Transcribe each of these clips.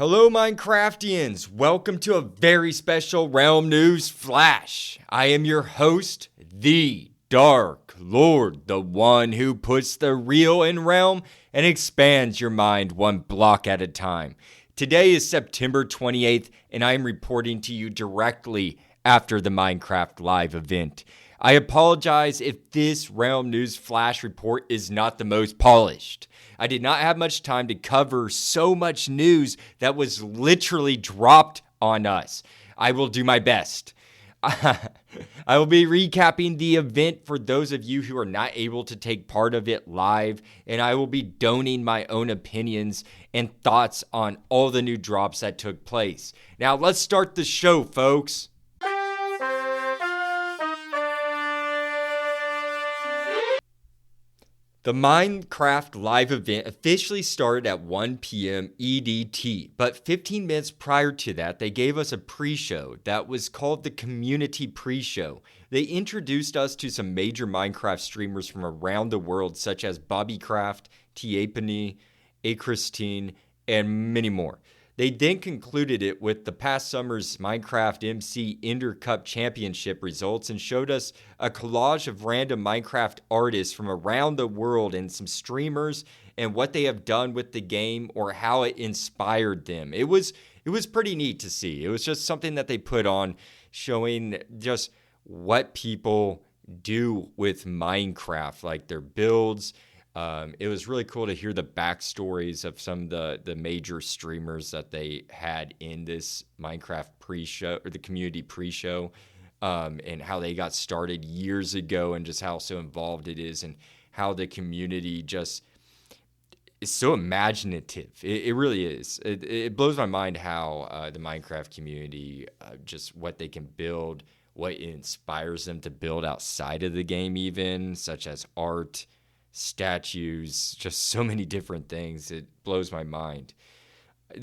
Hello, Minecraftians! Welcome to a very special Realm News Flash. I am your host, the Dark Lord, the one who puts the real in Realm and expands your mind one block at a time. Today is September 28th, and I am reporting to you directly after the Minecraft Live event. I apologize if this Realm News Flash report is not the most polished. I did not have much time to cover so much news that was literally dropped on us. I will do my best. I will be recapping the event for those of you who are not able to take part of it live, and I will be donating my own opinions and thoughts on all the new drops that took place. Now, let's start the show, folks. The Minecraft Live event officially started at 1 p.m. EDT, but 15 minutes prior to that, they gave us a pre-show that was called the Community Pre-Show. They introduced us to some major Minecraft streamers from around the world, such as Bobbycraft, Tiapany, Achristine, and many more. They then concluded it with the past summer's Minecraft MC Ender Cup Championship results and showed us a collage of random Minecraft artists from around the world and some streamers and what they have done with the game or how it inspired them. It was pretty neat to see. It was just something that they put on showing just what people do with Minecraft, like their builds. It was really cool to hear the backstories of some of the major streamers that they had in this Minecraft pre-show or the community pre-show, and how they got started years ago and just how so involved it is and how the community just is so imaginative. It really is. It blows my mind how the Minecraft community, just what they can build, what inspires them to build outside of the game even, such as art, statues, just so many different things. It blows my mind.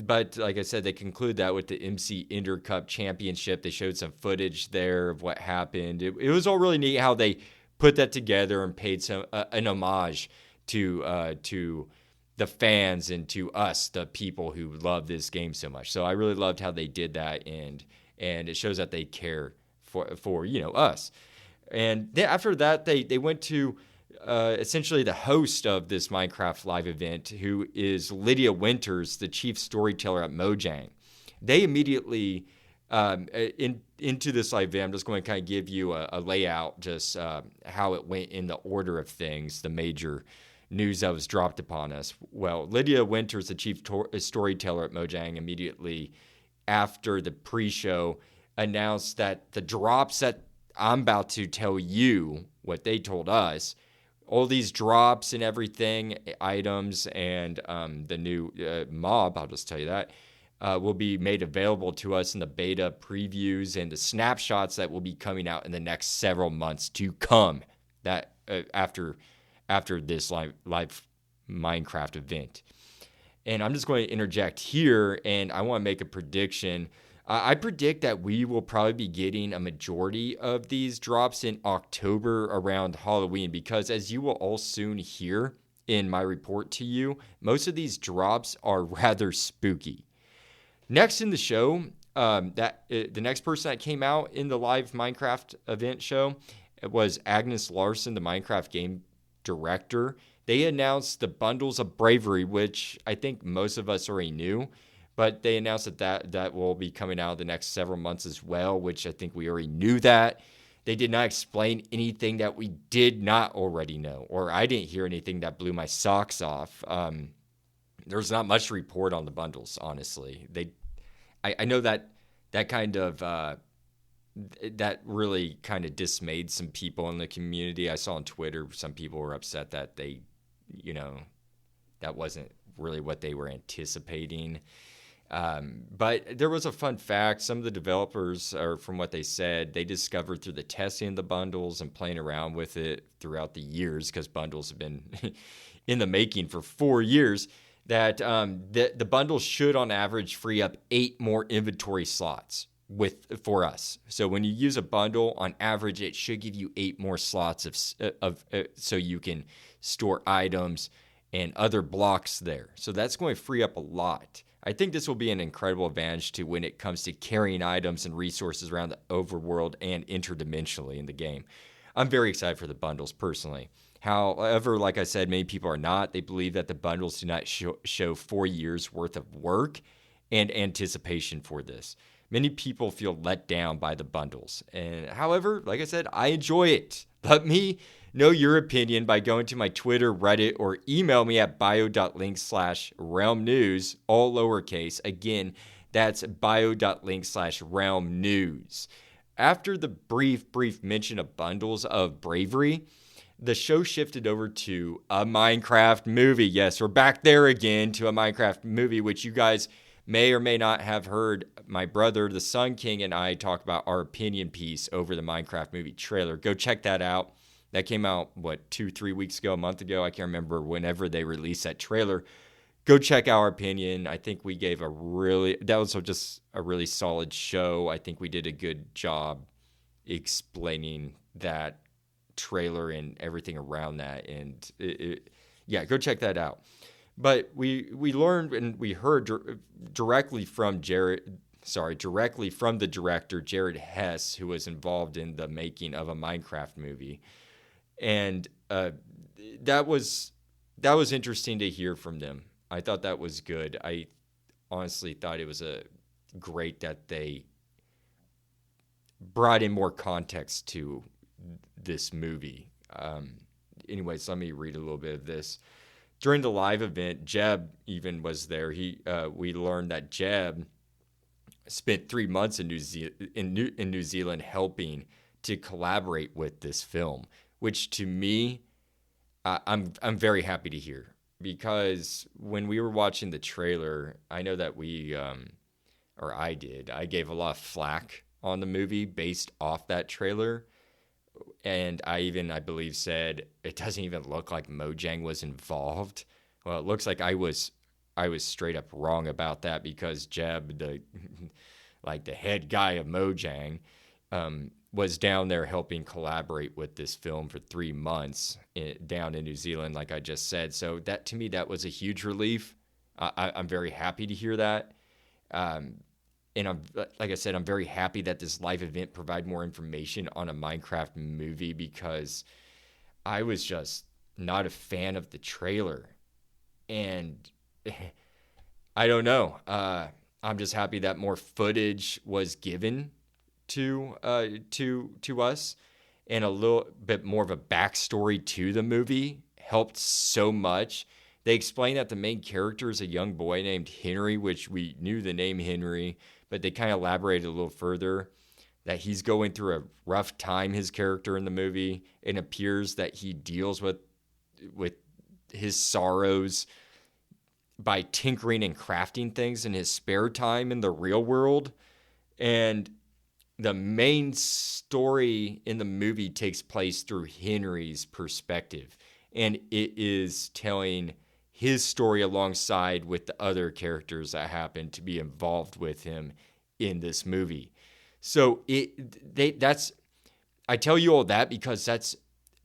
But like I said, they conclude that with the MC Ender Cup Championship. They showed some footage there of what happened. It was all really neat how they put that together and paid some an homage to the fans and to us, the people who love this game so much. So I really loved how they did that, and it shows that they care for us. And then after that, they went to essentially the host of this Minecraft Live event, who is Lydia Winters, the chief storyteller at Mojang. They immediately, into this live event, I'm just going to kind of give you a layout, just how it went in the order of things, the major news that was dropped upon us. Well, Lydia Winters, the chief storyteller at Mojang, immediately after the pre-show announced that the drops that I'm about to tell you, what they told us, all these drops and everything, items, and the new mob, I'll just tell you that, will be made available to us in the beta previews and the snapshots that will be coming out in the next several months to come, that after this live Minecraft event. And I'm just going to interject here, and I want to make a prediction. I predict that we will probably be getting a majority of these drops in October around Halloween, because as you will all soon hear in my report to you, most of these drops are rather spooky. Next in the show, the next person that came out in the live Minecraft event show was Agnes Larson, the Minecraft game director. They announced the Bundles of Bravery, which I think most of us already knew. But they announced that will be coming out the next several months as well, which I think we already knew that. They did not explain anything that we did not already know, or I didn't hear anything that blew my socks off. There's not much to report on the bundles, honestly. I know that kind of that really kind of dismayed some people in the community. I saw on Twitter some people were upset that that wasn't really what they were anticipating. But there was a fun fact. Some of the developers, or from what they said, they discovered through the testing of the bundles and playing around with it throughout the years, because bundles have been in the making for 4 years, that the bundles should on average free up 8 more inventory slots for us. So when you use a bundle, on average, it should give you 8 more slots of so you can store items and other blocks there. So that's going to free up a lot. I think this will be an incredible advantage to when it comes to carrying items and resources around the overworld and interdimensionally in the game. I'm very excited for the bundles personally. However, like I said, many people are not. They believe that the bundles do not show 4 years worth of work and anticipation for this. Many people feel let down by the bundles. And however, like I said, I enjoy it. Let me know your opinion by going to my Twitter, Reddit, or email me at bio.link/realmnews, all lowercase. Again, that's bio.link/realmnews. After the brief mention of bundles of bravery, the show shifted over to a Minecraft movie. Yes, we're back there again to a Minecraft movie, which you guys may or may not have heard my brother, the Sun King, and I talk about our opinion piece over the Minecraft movie trailer. Go check that out. That came out, 2-3 weeks ago, a month ago? I can't remember whenever they released that trailer. Go check our opinion. I think we gave that was just a really solid show. I think we did a good job explaining that trailer and everything around that. And go check that out. But we learned and we heard directly from the director, Jared Hess, who was involved in the making of a Minecraft movie. And that was interesting to hear from them. I thought that was good. I honestly thought it was great that they brought in more context to this movie. Anyways, let me read a little bit of this. During the live event, Jeb even was there. We learned that Jeb spent 3 months in New Zealand helping to collaborate with this film, which to me, I'm very happy to hear, because when we were watching the trailer, I know that I gave a lot of flack on the movie based off that trailer. And I believe, said it doesn't even look like Mojang was involved. Well, it looks like I was straight up wrong about that, because Jeb, the head guy of Mojang, was down there helping collaborate with this film for 3 months down in New Zealand, like I just said. So that, to me, that was a huge relief. I'm very happy to hear that. And like I said, I'm very happy that this live event provided more information on a Minecraft movie, because I was just not a fan of the trailer. And I don't know. I'm just happy that more footage was given to us, and a little bit more of a backstory to the movie helped so much. They explained that the main character is a young boy named Henry, which we knew the name Henry, but they kind of elaborated a little further that he's going through a rough time, his character in the movie. It appears that he deals with his sorrows by tinkering and crafting things in his spare time in the real world. And the main story in the movie takes place through Henry's perspective, and it is telling his story alongside with the other characters that happen to be involved with him in this movie. So I tell you all that because that's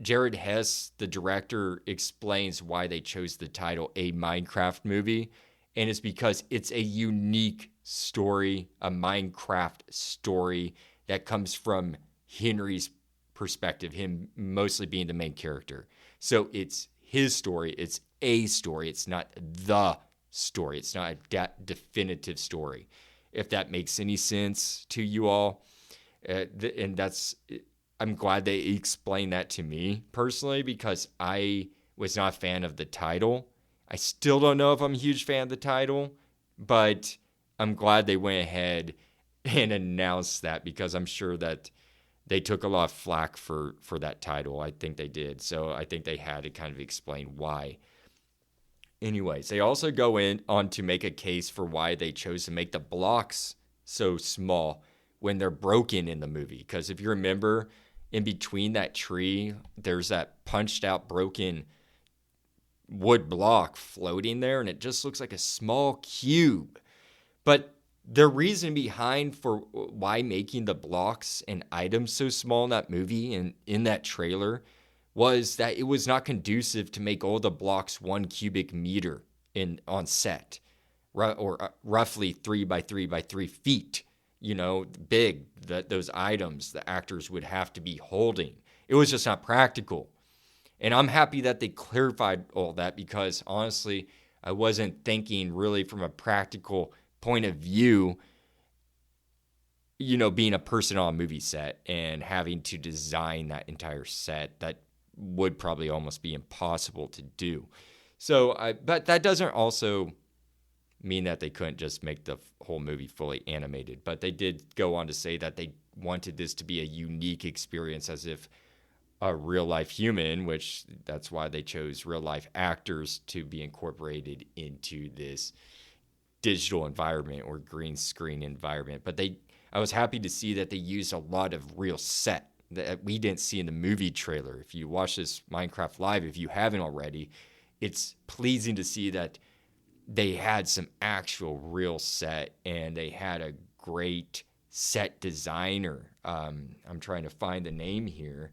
Jared Hess, the director, explains why they chose the title A Minecraft Movie, and it's because it's a unique story, a Minecraft story that comes from Henry's perspective, him mostly being the main character. So it's his story, it's a story, it's not the story, it's not a definitive story, if that makes any sense to you all. And I'm glad they explained that to me personally, because I was not a fan of the title. I still don't know if I'm a huge fan of the title, but I'm glad they went ahead and announced that, because I'm sure that they took a lot of flack for that title. I think they did. So I think they had to kind of explain why. Anyways, they also go on to make a case for why they chose to make the blocks so small when they're broken in the movie. Because if you remember, in between that tree, there's that punched out broken wood block floating there, and it just looks like a small cube. But the reason behind for why making the blocks and items so small in that movie and in that trailer was that it was not conducive to make all the blocks 1 cubic meter on set. roughly 3 by 3 by 3 feet, big, that those items the actors would have to be holding. It was just not practical. And I'm happy that they clarified all that, because honestly, I wasn't thinking really from a practical point of view, being a person on a movie set and having to design that entire set. That would probably almost be impossible to do. But that doesn't also mean that they couldn't just make the whole movie fully animated. But they did go on to say that they wanted this to be a unique experience, as if a real life human, which that's why they chose real life actors to be incorporated into this digital environment or green screen environment. But I was happy to see that they used a lot of real set that we didn't see in the movie trailer. If you watch this Minecraft Live, if you haven't already, it's pleasing to see that they had some actual real set, and they had a great set designer. I'm trying to find the name here.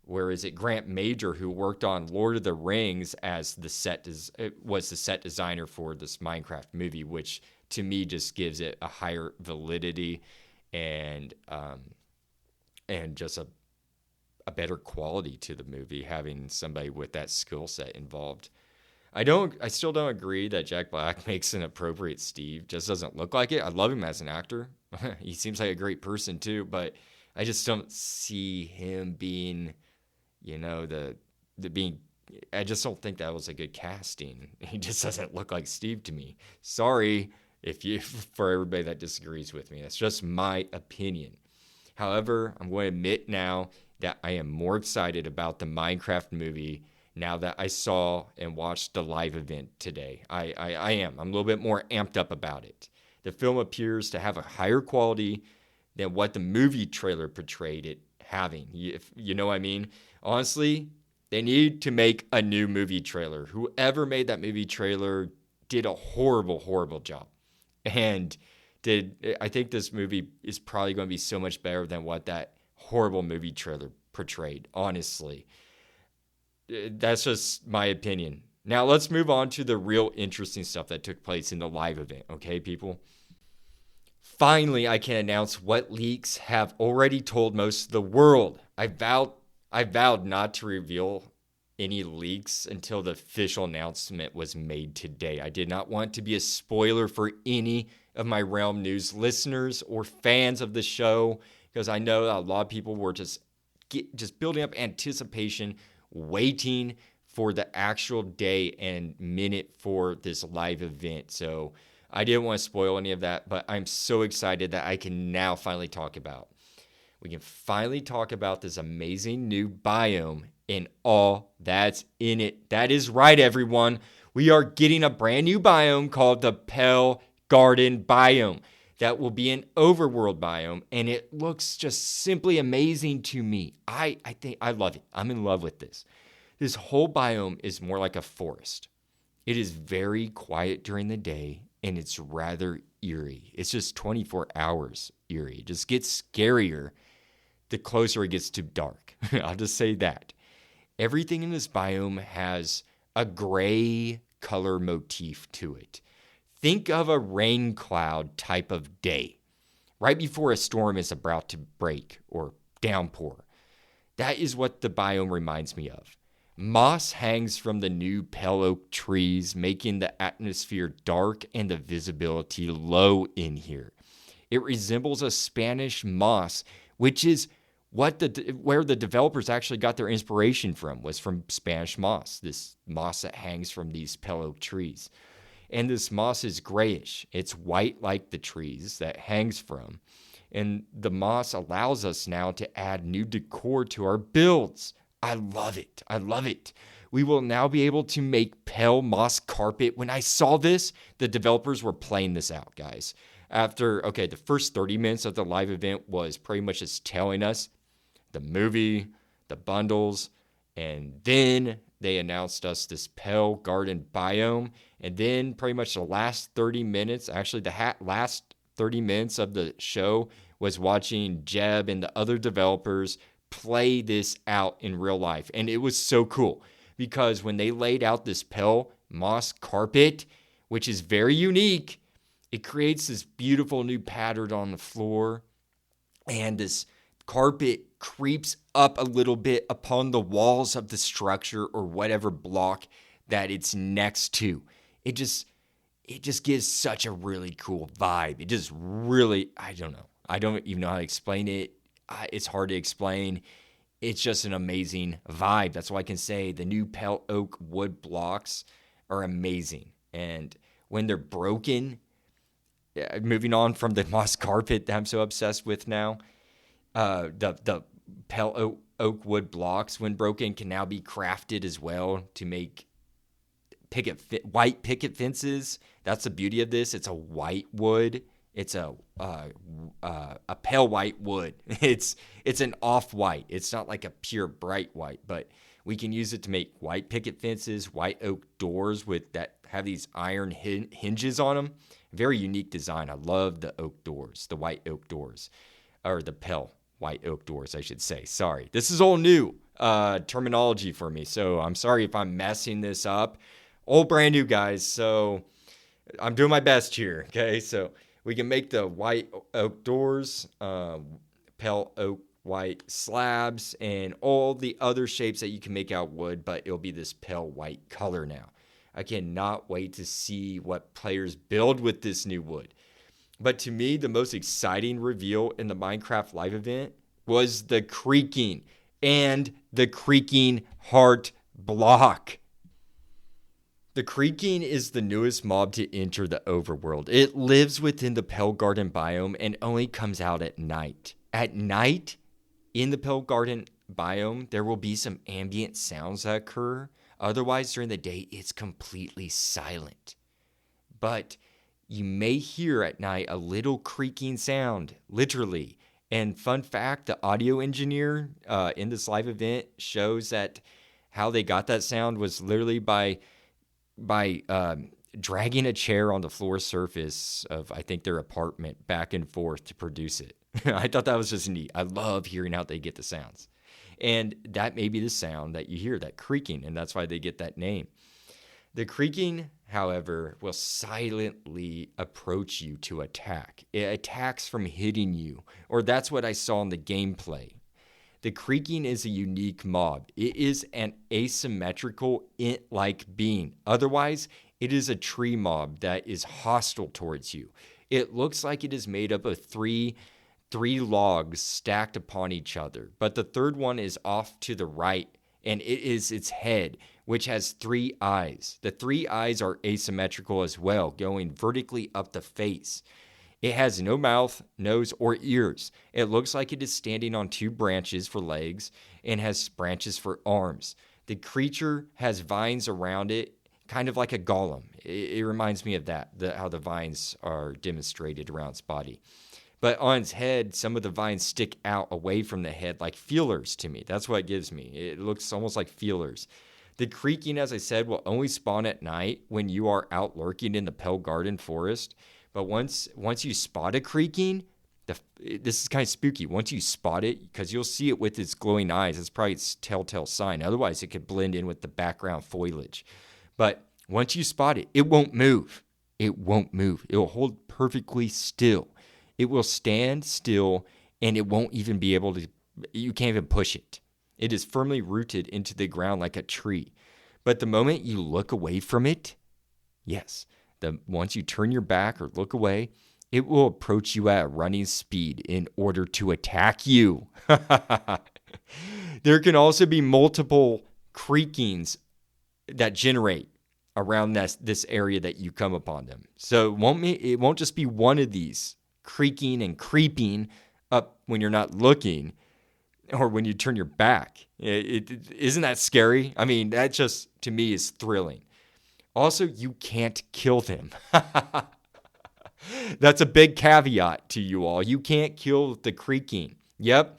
Where is it? Grant Major, who worked on Lord of the Rings as was the set designer for this Minecraft movie, which to me just gives it a higher validity and just a better quality to the movie, having somebody with that skill set involved. I still don't agree that Jack Black makes an appropriate Steve. Just doesn't look like it. I love him as an actor. He seems like a great person too, but I just don't see him being, I just don't think that was a good casting. He just doesn't look like Steve to me. Sorry for everybody that disagrees with me. That's just my opinion. However, I'm going to admit now that I am more excited about the Minecraft movie now that I saw and watched the live event today. I am. I'm a little bit more amped up about it. The film appears to have a higher quality than what the movie trailer portrayed it having. If you know what I mean? Honestly, they need to make a new movie trailer. Whoever made that movie trailer did a horrible, horrible job. And I think this movie is probably going to be so much better than what that horrible movie trailer portrayed, honestly. That's just my opinion. Now let's move on to the real interesting stuff that took place in the live event, okay, people? Finally, I can announce what leaks have already told most of the world. I vowed not to reveal any leaks until the official announcement was made today. I did not want to be a spoiler for any of my Realm News listeners or fans of the show, because I know that a lot of people were just building up anticipation, waiting for the actual day and minute for this live event. So I didn't want to spoil any of that, but I'm so excited that I can now finally talk about. We can finally talk about this amazing new biome and all that's in it. That is right, everyone. We are getting a brand new biome called the Pale Garden Biome. That will be an overworld biome, and it looks just simply amazing to me. I think I love it. I'm in love with this. This whole biome is more like a forest. It is very quiet during the day, and it's rather eerie. It's just 24 hours eerie. It just gets scarier the closer it gets to dark. I'll just say that. Everything in this biome has a gray color motif to it. Think of a rain cloud type of day, right before a storm is about to break or downpour. That is what the biome reminds me of. Moss hangs from the new pale oak trees, making the atmosphere dark and the visibility low in here. It resembles a Spanish moss, which is where the developers actually got their inspiration from, was from Spanish moss, this moss that hangs from these pale oak trees. And this moss is grayish. It's white like the trees that hangs from. And the moss allows us now to add new decor to our builds. I love it. I love it. We will now be able to make pale moss carpet. When I saw this, the developers were playing this out, guys. The first 30 minutes of the live event was pretty much just telling us the movie, the bundles, and then they announced us this Pale Garden Biome. And then pretty much the last 30 minutes, actually the last 30 minutes of the show was watching Jeb and the other developers play this out in real life. And it was so cool because when they laid out this pale moss carpet, which is very unique. It creates this beautiful new pattern on the floor, and this carpet creeps up a little bit upon the walls of the structure or whatever block that it's next to. It just gives such a really cool vibe. It just really, I don't know. I don't even know how to explain it. It's hard to explain. It's just an amazing vibe. That's why I can say the new Pale Oak wood blocks are amazing. And when they're broken, moving on from the moss carpet that I'm so obsessed with now, the Pale Oak wood blocks, when broken, can now be crafted as well to make white picket fences. That's the beauty of this. It's a white wood. It's a pale white wood. It's an off-white. It's not like a pure bright white, but we can use it to make white picket fences, white oak doors that have these iron hinges on them. Very unique design. I love the oak doors, the white oak doors, or the pale white oak doors, I should say. Sorry. This is all new terminology for me, so I'm sorry if I'm messing this up. All brand new, guys, so I'm doing my best here, okay? So we can make the white oak doors, pale oak white slabs, and all the other shapes that you can make out wood, but it'll be this pale white color now. I cannot wait to see what players build with this new wood. But to me, the most exciting reveal in the Minecraft live event was the Creaking and the Creaking Heart block. The Creaking is the newest mob to enter the overworld. It lives within the Pale Garden biome and only comes out at night. At night, in the Pale Garden biome, there will be some ambient sounds that occur. Otherwise, during the day, it's completely silent. But you may hear at night a little creaking sound, literally. And fun fact, the audio engineer in this live event shows that how they got that sound was literally by dragging a chair on the floor surface of, I think, their apartment back and forth to produce it. I thought that was just neat. I love hearing how they get the sounds. And that may be the sound that you hear, that creaking, and that's why they get that name. The Creaking, however, will silently approach you to attack. It attacks from hitting you, or that's what I saw in the gameplay. The Creaking is a unique mob. It is an asymmetrical ant-like being. Otherwise, it is a tree mob that is hostile towards you. It looks like it is made up of three logs stacked upon each other, but the third one is off to the right, and it is its head, which has 3 eyes. The 3 eyes are asymmetrical as well, going vertically up the face. It has no mouth, nose, or ears. It looks like it is standing on 2 branches for legs and has branches for arms. The creature has vines around it, kind of like a golem. It reminds me of that, how the vines are demonstrated around its body. But on its head, some of the vines stick out away from the head like feelers to me. That's what it gives me. It looks almost like feelers. The Creaking, as I said, will only spawn at night when you are out lurking in the Pale Garden forest. But once you spot a Creaking, this is kind of spooky. Once you spot it, because you'll see it with its glowing eyes, it's probably its telltale sign. Otherwise, it could blend in with the background foliage. But once you spot it, it won't move. It won't move. It will hold perfectly still. It will stand still, and it won't even be able to, you can't even push it. It is firmly rooted into the ground like a tree. But the moment you look away from it, yes, once you turn your back or look away, it will approach you at a running speed in order to attack you. There can also be multiple creakings that generate around this area that you come upon them. So it won't just be one of these creaking and creeping up when you're not looking or when you turn your back. Isn't that scary? I mean, that just, to me, is thrilling. Also, you can't kill them. That's a big caveat to you all. You can't kill the Creaking. Yep,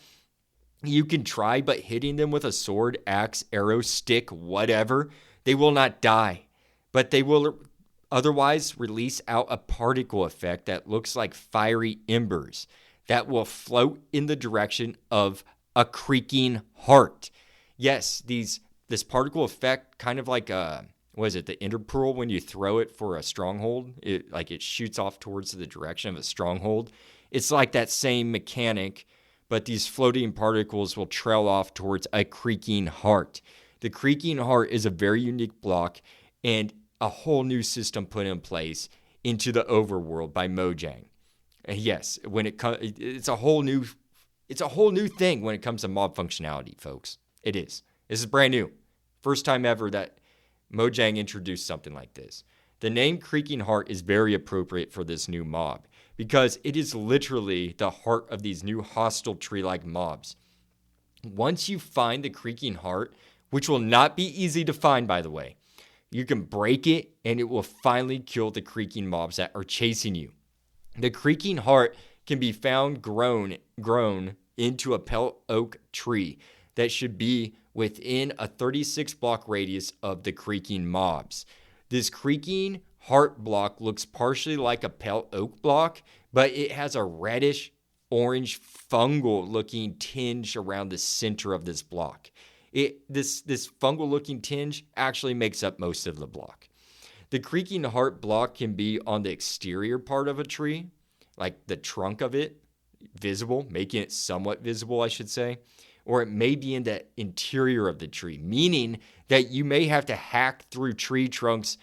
you can try, but hitting them with a sword, axe, arrow, stick, whatever, they will not die. But they will otherwise release out a particle effect that looks like fiery embers that will float in the direction of a Creaking Heart. Yes, this particle effect, kind of like a the interpearl when you throw it for a stronghold? It shoots off towards the direction of a stronghold. It's like that same mechanic, but these floating particles will trail off towards a Creaking Heart. The Creaking Heart is a very unique block and a whole new system put in place into the overworld by Mojang. And yes, when it's a whole new thing when it comes to mob functionality, folks. It is. This is brand new. First time ever that Mojang introduced something like this. The name Creaking Heart is very appropriate for this new mob because it is literally the heart of these new hostile tree-like mobs. Once you find the Creaking Heart, which will not be easy to find, by the way, you can break it and it will finally kill the creaking mobs that are chasing you. The Creaking Heart can be found grown into a pale oak tree that should be within a 36 block radius of the creaking mobs. This Creaking Heart block looks partially like a pale oak block, but it has a reddish orange fungal looking tinge around the center of this block. This fungal looking tinge actually makes up most of the block. The Creaking Heart block can be on the exterior part of a tree, like the trunk of it, visible, making it somewhat visible, I should say. Or it may be in the interior of the tree, meaning that you may have to hack through tree trunks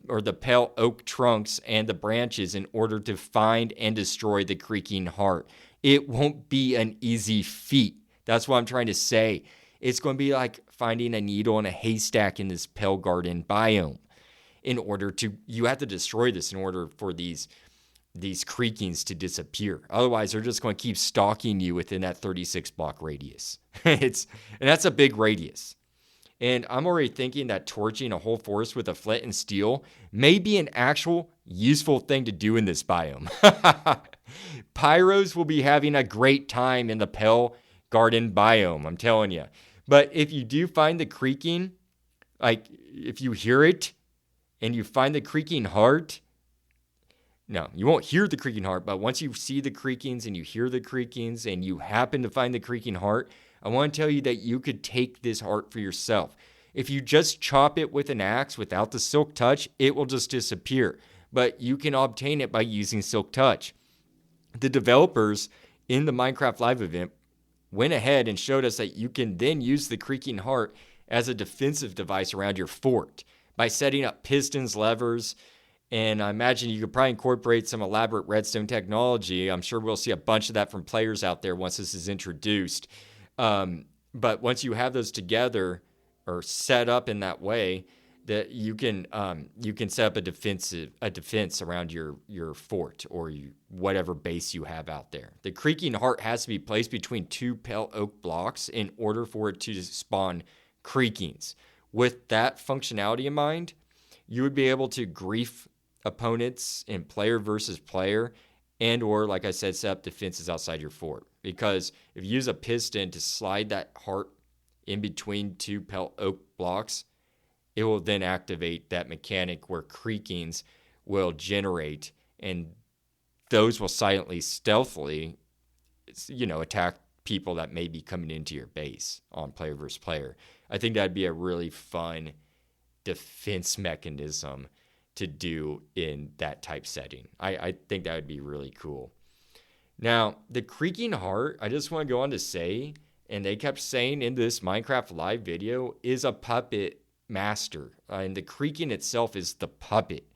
or the pale oak trunks and the branches in order to find and destroy the Creaking Heart. It won't be an easy feat. That's what I'm trying to say. It's going to be like finding a needle in a haystack in this pale garden biome. You have to destroy this in order for these creakings to disappear. Otherwise, they're just going to keep stalking you within that 36 block radius. And that's a big radius. And I'm already thinking that torching a whole forest with a flint and steel may be an actual useful thing to do in this biome. Pyros will be having a great time in the pale garden biome, I'm telling you. But if you do find the creaking, like if you hear it and you find the Creaking Heart, no, you won't hear the Creaking Heart, but once you see the creakings and you hear the creakings and you happen to find the Creaking Heart, I want to tell you that you could take this heart for yourself. If you just chop it with an axe without the Silk Touch, it will just disappear. But you can obtain it by using Silk Touch. The developers in the Minecraft Live event went ahead and showed us that you can then use the Creaking Heart as a defensive device around your fort by setting up pistons, levers, and I imagine you could probably incorporate some elaborate redstone technology. I'm sure we'll see a bunch of that from players out there once this is introduced. But once you have those together or set up in that way, that you can set up a defense around your fort or whatever base you have out there. The Creaking Heart has to be placed between two pale oak blocks in order for it to spawn creakings. With that functionality in mind, you would be able to grief opponents in player versus player and or, like I said, set up defenses outside your fort. Because if you use a piston to slide that heart in between two pale oak blocks, it will then activate that mechanic where creakings will generate, and those will silently, stealthily, attack people that may be coming into your base on player versus player. I think that'd be a really fun defense mechanism to do in that type setting. I think that would be really cool. Now, the Creaking Heart, I just want to go on to say, and they kept saying in this Minecraft Live video, is a puppet master. And the creaking itself is the puppet.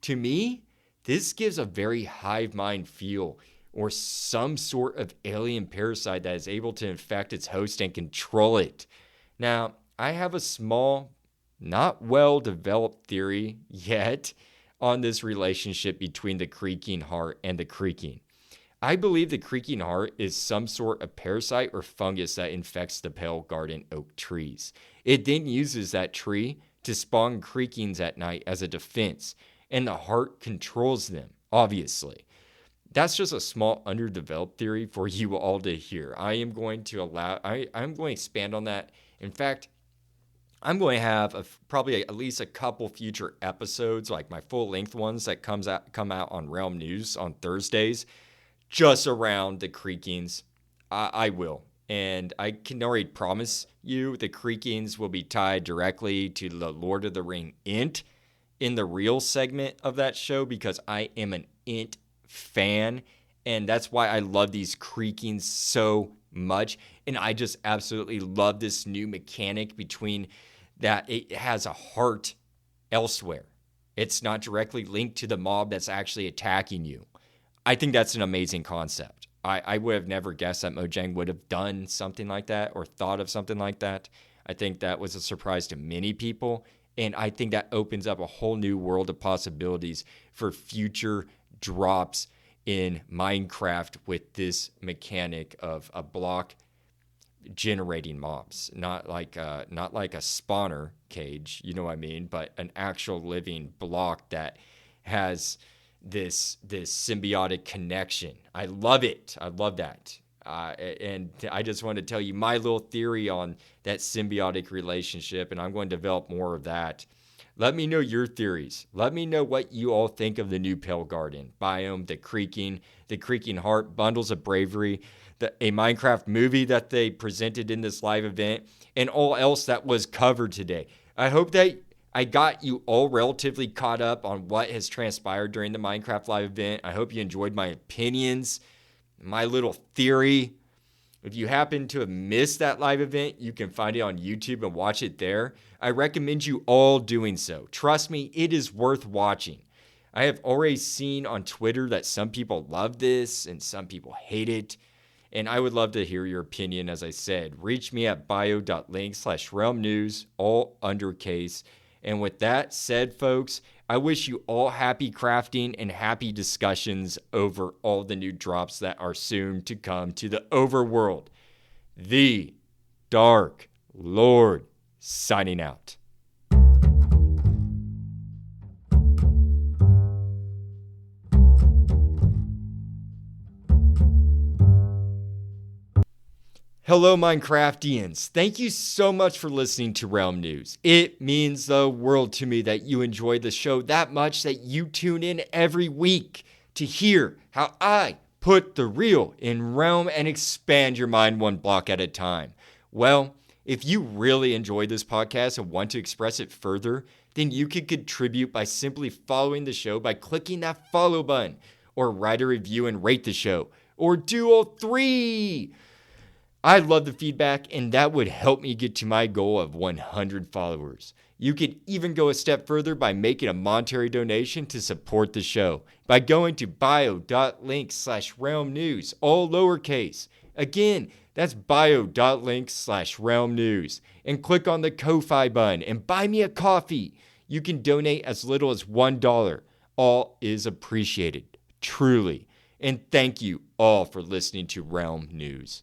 To me, this gives a very hive mind feel, or some sort of alien parasite that is able to infect its host and control it. Now, I have a small, not well developed theory yet on this relationship between the Creaking Heart and the creaking. I believe the Creaking Heart is some sort of parasite or fungus that infects the pale garden oak trees. It then uses that tree to spawn creakings at night as a defense, and the heart controls them, obviously. That's just a small underdeveloped theory for you all to hear. I'm going to expand on that. In fact, I'm going to have probably at least a couple future episodes, like my full-length ones that come out on Realm News on Thursdays, just around the creakings. I will. And I can already promise you the Creakings will be tied directly to the Lord of the Ring Ent in the real segment of that show, because I am an Ent fan. And that's why I love these Creakings so much. And I just absolutely love this new mechanic between that it has a heart elsewhere. It's not directly linked to the mob that's actually attacking you. I think that's an amazing concept. I would have never guessed that Mojang would have done something like that or thought of something like that. I think that was a surprise to many people. And I think that opens up a whole new world of possibilities for future drops in Minecraft with this mechanic of a block generating mobs, not like a spawner cage, you know what I mean, but an actual living block that has this symbiotic connection. I love it. I love that. And I just want to tell you my little theory on that symbiotic relationship, and I'm going to develop more of that. Let me know your theories. Let me know what you all think of the new Pale Garden, Biome, the Creaking Heart, Bundles of Bravery, a Minecraft movie that they presented in this live event, and all else that was covered today. I hope that I got you all relatively caught up on what has transpired during the Minecraft live event. I hope you enjoyed my opinions, my little theory. If you happen to have missed that live event, you can find it on YouTube and watch it there. I recommend you all doing so. Trust me, it is worth watching. I have already seen on Twitter that some people love this and some people hate it. And I would love to hear your opinion, as I said. Reach me at bio.link/realmnews, all undercase. And with that said, folks, I wish you all happy crafting and happy discussions over all the new drops that are soon to come to the overworld. The Dark Lord, signing out. Hello, Minecraftians. Thank you so much for listening to Realm News. It means the world to me that you enjoy the show that much that you tune in every week to hear how I put the real in Realm and expand your mind one block at a time. Well, if you really enjoy this podcast and want to express it further, then you can contribute by simply following the show by clicking that follow button, or write a review and rate the show, or do all three. I love the feedback, and that would help me get to my goal of 100 followers. You could even go a step further by making a monetary donation to support the show by going to bio.link/realmnews, all lowercase. Again, that's bio.link/realmnews, and click on the Ko-Fi button and buy me a coffee. You can donate as little as $1. All is appreciated, truly. And thank you all for listening to Realm News.